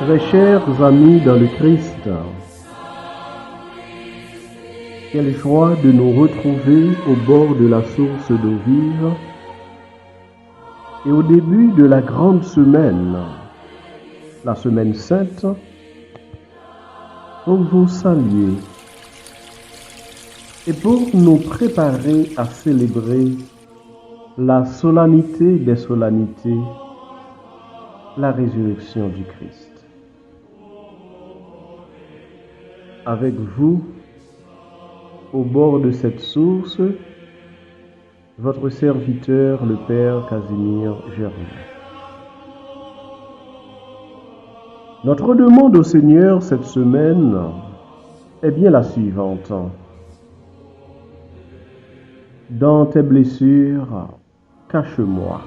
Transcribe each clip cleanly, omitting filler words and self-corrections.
Très chers amis dans le Christ, quelle joie de nous retrouver au bord de la source d'eau vive et au début de la grande semaine, la semaine sainte, pour vous saluer et pour nous préparer à célébrer la solennité des solennités, la résurrection du Christ. Avec vous, au bord de cette source, votre serviteur, le Père Casimir Germain. Notre demande au Seigneur cette semaine est bien la suivante. Dans tes blessures, cache-moi.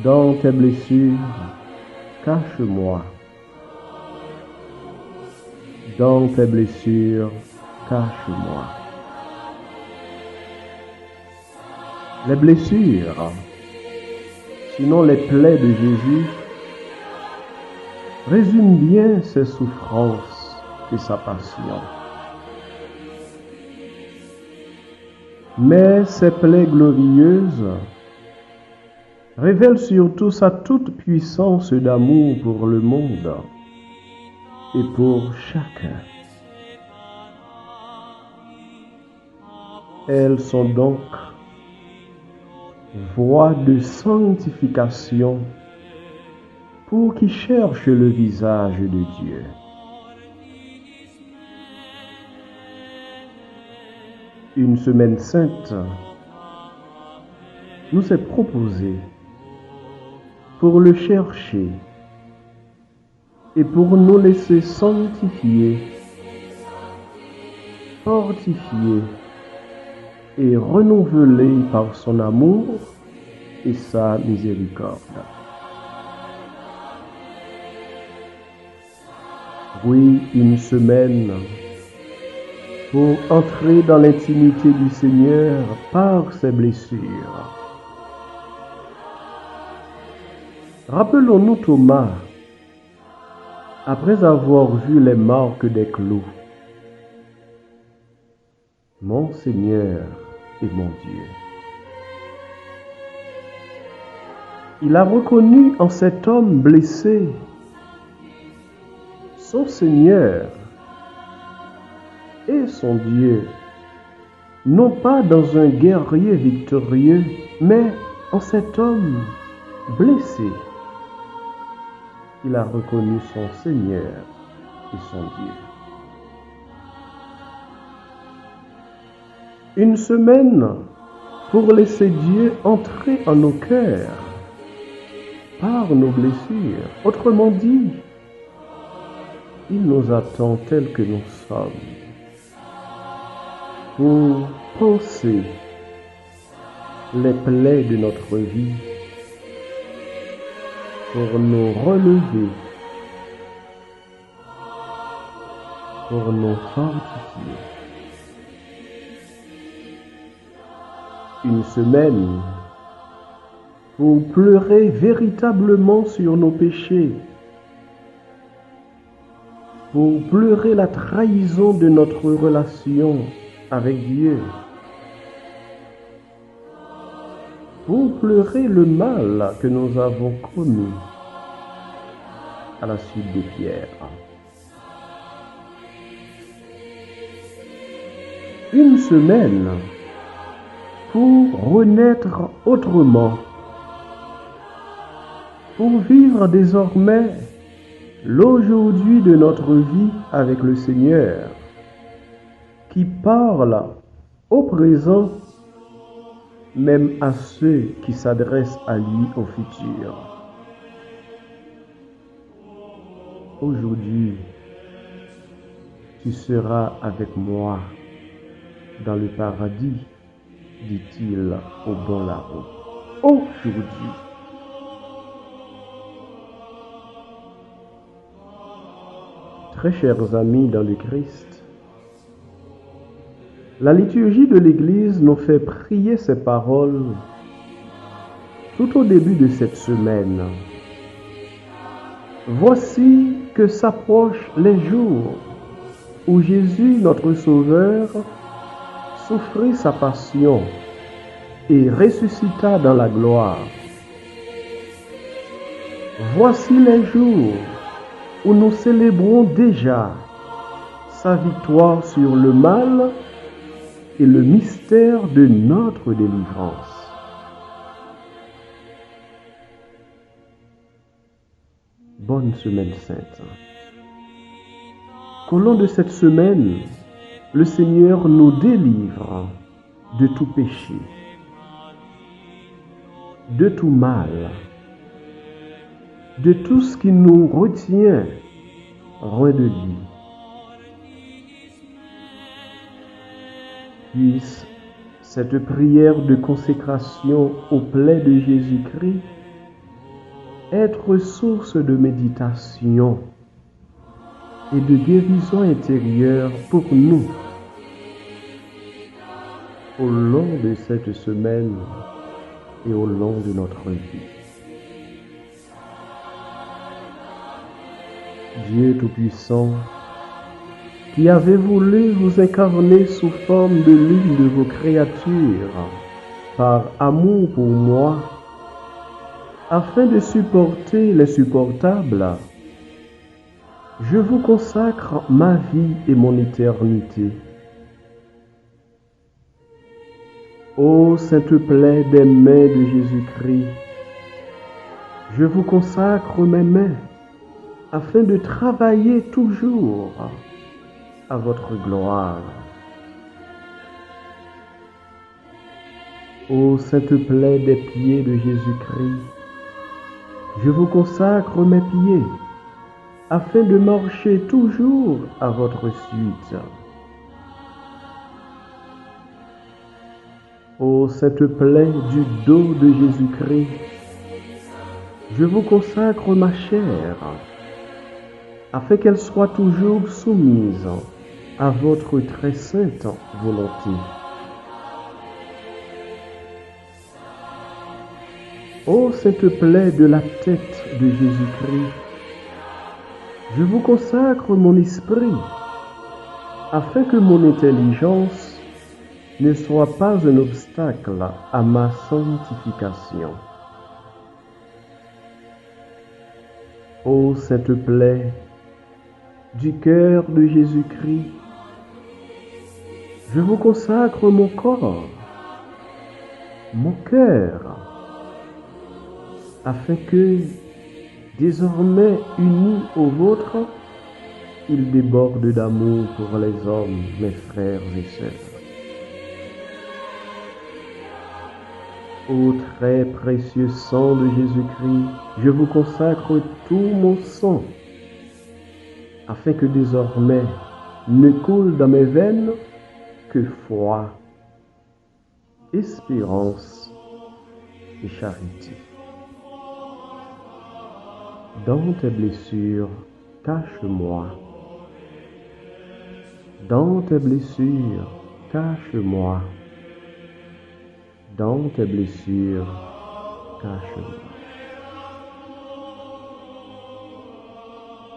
Dans tes blessures, cache-moi. Dans tes blessures, cache-moi. Les blessures, sinon les plaies de Jésus, résument bien ses souffrances et sa passion. Mais ces plaies glorieuses révèlent surtout sa toute puissance d'amour pour le monde et pour chacun. Elles sont donc voies de sanctification pour qui cherche le visage de Dieu. Une semaine sainte nous est proposée pour le chercher et pour nous laisser sanctifier, fortifier et renouveler par son amour et sa miséricorde. Oui, une semaine pour entrer dans l'intimité du Seigneur par ses blessures. Rappelons-nous Thomas, après avoir vu les marques des clous. Mon Seigneur et mon Dieu. Il a reconnu en cet homme blessé son Seigneur et son Dieu, non pas dans un guerrier victorieux, mais en cet homme blessé. Il a reconnu son Seigneur et son Dieu. Une semaine pour laisser Dieu entrer en nos cœurs par nos blessures. Autrement dit, il nous attend tels que nous sommes pour penser les plaies de notre vie, pour nous relever, pour nous fortifier. Une semaine pour pleurer véritablement sur nos péchés, pour pleurer la trahison de notre relation avec Dieu, pour pleurer le mal que nous avons commis à la suite de Pierre. Une semaine pour renaître autrement, pour vivre désormais l'aujourd'hui de notre vie avec le Seigneur, qui parle au présent, même à ceux qui s'adressent à lui au futur. Aujourd'hui, tu seras avec moi dans le paradis, dit-il au bon larron. Aujourd'hui. Très chers amis dans le Christ, la liturgie de l'Église nous fait prier ces paroles tout au début de cette semaine Voici que s'approchent les jours où Jésus, notre Sauveur, souffrit sa passion et ressuscita dans la gloire. Voici les jours où nous célébrons déjà sa victoire sur le mal et le mystère de notre délivrance. Bonne semaine sainte. Qu'au long de cette semaine, le Seigneur nous délivre de tout péché, de tout mal, de tout ce qui nous retient loin de lui. Puisse cette prière de consécration au plaid de Jésus-Christ être source de méditation et de guérison intérieure pour nous au long de cette semaine et au long de notre vie. Dieu Tout-Puissant, qui avez voulu vous incarner sous forme de l'une de vos créatures, par amour pour moi, afin de supporter l'insupportable, je vous consacre ma vie et mon éternité. Ô sainte plaie des mains de Jésus-Christ, je vous consacre mes mains, afin de travailler toujours à votre gloire. Ô sainte plaie des pieds de Jésus-Christ, je vous consacre mes pieds, afin de marcher toujours à votre suite. Ô sainte plaie du dos de Jésus-Christ, je vous consacre ma chair, afin qu'elle soit toujours soumise à votre très sainte volonté. Ô sainte plaie de la tête de Jésus-Christ, je vous consacre mon esprit, afin que mon intelligence ne soit pas un obstacle à ma sanctification. Ô sainte plaie du cœur de Jésus-Christ, je vous consacre mon corps, mon cœur, afin que, désormais uni au vôtre, il déborde d'amour pour les hommes, mes frères et sœurs. Ô très précieux sang de Jésus-Christ, je vous consacre tout mon sang, afin que désormais ne coule dans mes veines que foi, espérance et charité. Dans tes blessures, cache-moi. Dans tes blessures, cache-moi. Dans tes blessures, cache-moi.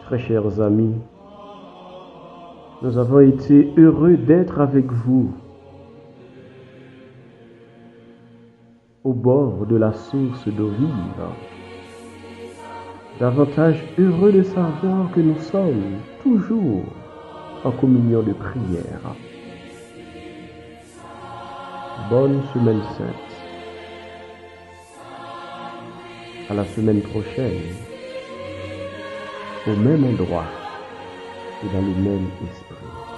Très chers amis, nous avons été heureux d'être avec vous au bord de la source d'eau vive. Davantage heureux de savoir que nous sommes toujours en communion de prière. Bonne semaine sainte. À la semaine prochaine, au même endroit et dans le même esprit.